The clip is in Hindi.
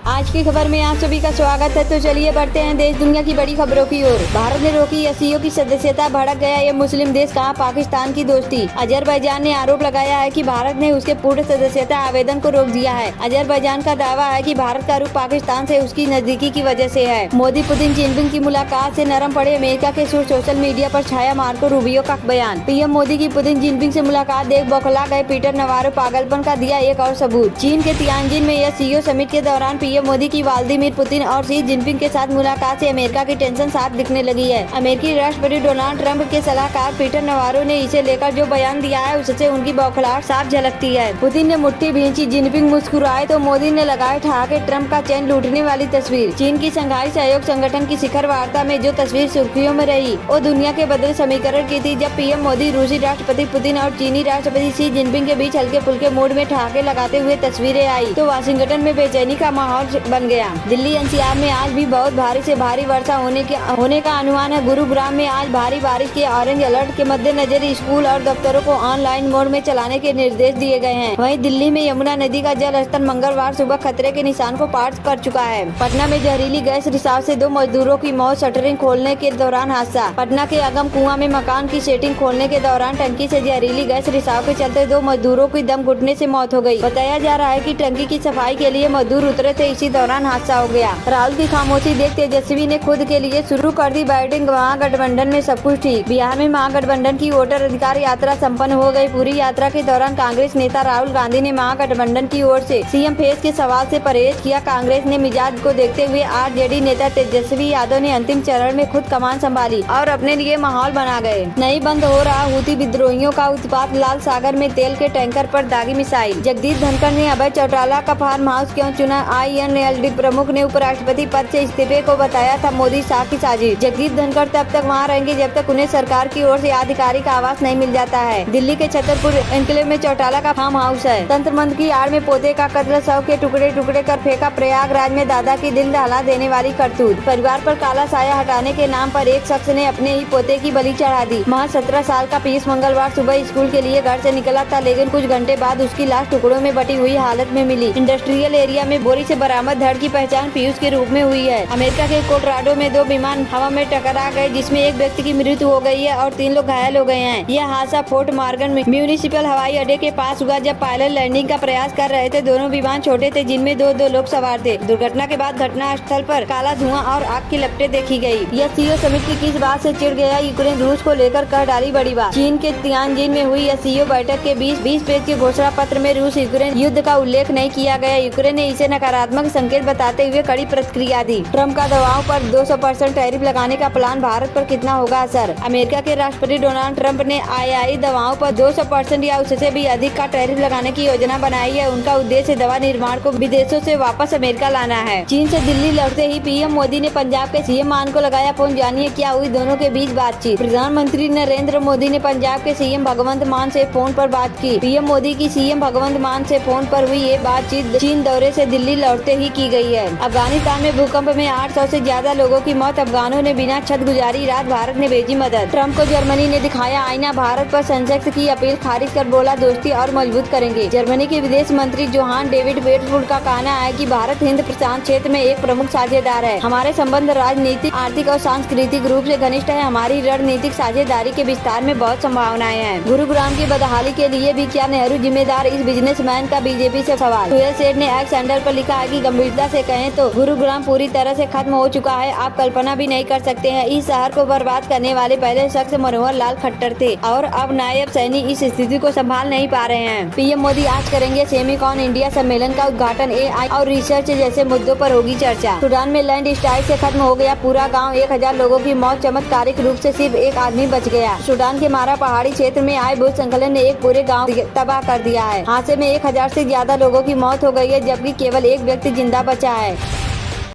आज की खबर में आप सभी का स्वागत है। तो चलिए बढ़ते हैं देश दुनिया की बड़ी खबरों की ओर। भारत ने रोकी एससीओ की सदस्यता, भड़क गया ये मुस्लिम देश, कहा पाकिस्तान की दोस्ती। अजरबैजान ने आरोप लगाया है कि भारत ने उसके पूर्ण सदस्यता आवेदन को रोक दिया है। अजरबैजान का दावा है कि भारत का रुख पाकिस्तान से उसकी नजदीकी की वजह से है। मोदी पुतिन जिनपिंग की मुलाकात से नरम पड़े अमेरिका के सुर, सोशल मीडिया पर छाया मार्को रूबियो का बयान। पीएम मोदी की पुतिन जिनपिंग से मुलाकात देख बौखला गए पीटर नवारो, पागलपन का दिया एक और सबूत। चीन के तियानजिन में एससीओ समिट के दौरान पीएम मोदी की व्लादिमीर पुतिन और शी जिनपिंग के साथ मुलाकात से अमेरिका की टेंशन साफ दिखने लगी है। अमेरिकी राष्ट्रपति डोनाल्ड ट्रंप के सलाहकार पीटर नवारो ने इसे लेकर जो बयान दिया है उससे उनकी बौखलाहट साफ झलकती है। पुतिन ने मुट्ठी भींची, जिनपिंग मुस्कुराए तो मोदी ने लगाए ठहाके, ट्रंप का चैन लूटने वाली तस्वीर। चीन की शंघाई सहयोग संगठन की शिखर वार्ता में जो तस्वीर सुर्खियों में रही वो दुनिया के बदले समीकरण की थी, जब पीएम मोदी, रूसी राष्ट्रपति पुतिन और चीनी राष्ट्रपति शी जिनपिंग के बीच हल्के फुल्के मूड में ठहाके लगाते हुए तस्वीरें आई तो वाशिंगटन में बेचैनी का माहौल बन गया। दिल्ली एनसीआर में आज भी बहुत भारी से भारी वर्षा होने का अनुमान है। गुरुग्राम में आज भारी बारिश के ऑरेंज अलर्ट के मद्देनजर स्कूल और दफ्तरों को ऑनलाइन मोड में चलाने के निर्देश दिए गए हैं। वहीं दिल्ली में यमुना नदी का जल स्तर मंगलवार सुबह खतरे के निशान को पार कर चुका है। पटना में जहरीली गैस रिसाव से 2 मजदूरों की मौत, शटरिंग खोलने के दौरान हादसा। पटना के अगम कुआं में मकान की सेटिंग खोलने के दौरान टंकी से जहरीली गैस रिसाव के चलते 2 मजदूरों की दम घुटने से मौत हो गई। बताया जा रहा है कि टंकी की सफाई के लिए मजदूर उतरे थे, इसी दौरान हादसा हो गया। राहुल की खामोशी देख तेजस्वी ने खुद के लिए शुरू कर दी बैटिंग। महागठबंधन में सब कुछ ठीक। बिहार में महागठबंधन की वोटर अधिकार यात्रा संपन्न हो गई। पूरी यात्रा के दौरान कांग्रेस नेता राहुल गांधी ने महागठबंधन की ओर से सीएम फेस के सवाल से परहेज किया। कांग्रेस ने मिजाज को देखते हुए आरजेडी नेता तेजस्वी यादव ने अंतिम चरण में खुद कमान संभाली और अपने लिए माहौल बना गए। नहीं बंद हो रहा हूती विद्रोहियों का उत्पात, लाल सागर में तेल के टैंकर पर दागी मिसाइल। जगदीप धनखड़ ने अभय चौटाला का फार्म हाउस क्यों चुना? INLD प्रमुख ने उपराष्ट्रपति पद से इस्तीफे को बताया था मोदी शाह की साजिश। जगदीप धनखड़ तब तक वहां रहेंगे जब तक उन्हें सरकार की ओर से आधिकारिक आवास नहीं मिल जाता है। दिल्ली के छतरपुर एनक्लेव में चौटाला का फार्म हाउस है। तंत्र मंत्र की आड़ में पोते का कत्ल, शव के टुकड़े टुकड़े कर फेंका। प्रयागराज में दादा की दिल दहला देने वाली करतूत। परिवार पर काला साया हटाने के नाम पर एक शख्स ने अपने ही पोते की बलि चढ़ा दी। महज 17 साल का पीयूष मंगलवार सुबह स्कूल के लिए घर से निकला था, लेकिन कुछ घंटे बाद उसकी लाश टुकड़ों में बटी हुई हालत में मिली। इंडस्ट्रियल एरिया में बोरी से बरामद धड़ की पहचान पीयूष के रूप में हुई है। अमेरिका के कोलोराडो में 2 विमान हवा में टकरा गए, जिसमें एक व्यक्ति की मृत्यु हो गई है और 3 लोग घायल हो गए हैं। यह हादसा फोर्ट मॉर्गन म्यूनिसिपल हवाई अड्डे के पास हुआ, जब पायलट लैंडिंग का प्रयास कर रहे थे। दोनों विमान छोटे थे, जिनमें 2 लोग सवार थे। दुर्घटना के बाद घटना स्थल पर काला धुआं और आग की लपटें देखी गई। यह सीओ समिट की किस बात से चिढ़ गया? यूक्रेन रूस को लेकर कर डाली बड़ी बात। चीन के तियानजिन में हुई एससीओ बैठक के 20 पेज के घोषणा पत्र में रूस यूक्रेन युद्ध का उल्लेख नहीं किया गया। यूक्रेन ने इसे नकारात्मक संकेत बताते हुए कड़ी प्रतिक्रिया दी। ट्रंप का दवाओं पर 200% टैरिफ लगाने का प्लान, भारत पर कितना होगा असर? अमेरिका के राष्ट्रपति डोनाल्ड ट्रंप ने आई दवाओं पर 200% या उससे भी अधिक का टैरिफ लगाने की योजना बनाई है। उनका उद्देश्य दवा निर्माण को विदेशों से वापस अमेरिका लाना है। चीन से दिल्ली लौटते ही पीएम मोदी ने पंजाब के सीएम मान को लगाया फोन। जानिए क्या हुई दोनों के बीच बातचीत। प्रधानमंत्री नरेंद्र मोदी ने पंजाब के सीएम भगवंत मान से फोन पर बात की। पीएम मोदी की सीएम भगवंत मान से फोन पर हुई ये बातचीत चीन दौरे से दिल्ली लौटते ही की गई है। अफगानिस्तान में भूकंप में 800 से ज्यादा लोगों की मौत, अफगानों ने बिना छत गुजारी रात, भारत ने भेजी मदद। ट्रंप को जर्मनी ने दिखाया आईना, भारत पर सेंसेक्स की अपील खारिज कर बोला दोस्ती और मजबूत करेंगे। जर्मनी के विदेश मंत्री जोहान डेविड वेटफुल का कहना है कि भारत हिंद प्रशांत क्षेत्र में एक प्रमुख साझेदार है। हमारे संबंध राजनीतिक, आर्थिक और सांस्कृतिक रूप से घनिष्ठ है। हमारी रणनीतिक साझेदारी के विस्तार में बहुत संभावनाएं हैं। गुरुग्राम की बदहाली के लिए भी क्या नेहरू जिम्मेदार? इस बिजनेसमैन का बीजेपी से सवाल। सुहेल सेठ ने एक्स हैंडल पर लिखा है कि गंभीरता से कहें तो गुरुग्राम पूरी तरह से खत्म हो चुका है। आप कल्पना भी नहीं कर सकते हैं। इस शहर को बर्बाद करने वाले पहले शख्स मनोहर लाल खट्टर थे और अब नायब सैनी इस स्थिति को संभाल नहीं पा रहे हैं। पीएम मोदी आज करेंगे सेमिकॉन इंडिया सम्मेलन का उद्घाटन। AI और रिसर्च जैसे मुद्दों पर होगी चर्चा। सूडान में लैंड स्लाइड से खत्म हो गया पूरा गाँव, 1000 लोगों की मौत, चमत्कारिक रूप से सिर्फ एक आदमी बच गया। सूडान के मारा पहाड़ी क्षेत्र में आए भूस्खलन ने एक पूरे गाँव तबाह कर दिया है। हादसे में 1000 से ज्यादा लोगों की मौत हो गई है, जबकि केवल एक व्यक्ति जिंदा बचा है।